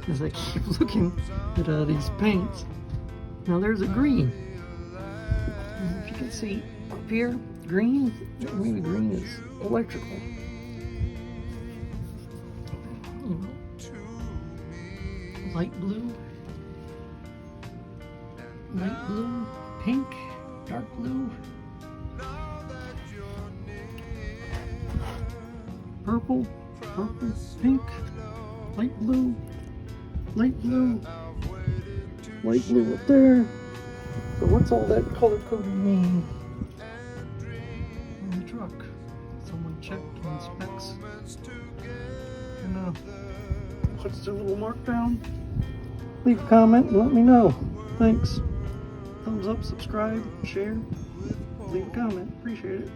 as I keep looking at these paints. Now there's a green. If you can see up here, green, maybe green is electrical. Light blue, pink, dark blue, purple, pink, light blue, light blue up there. So what's all that color coding mean in the truck? Someone checked on specs and puts their little mark down. Leave a comment and let me know. Thanks. Thumbs up, subscribe, share, leave a comment. Appreciate it.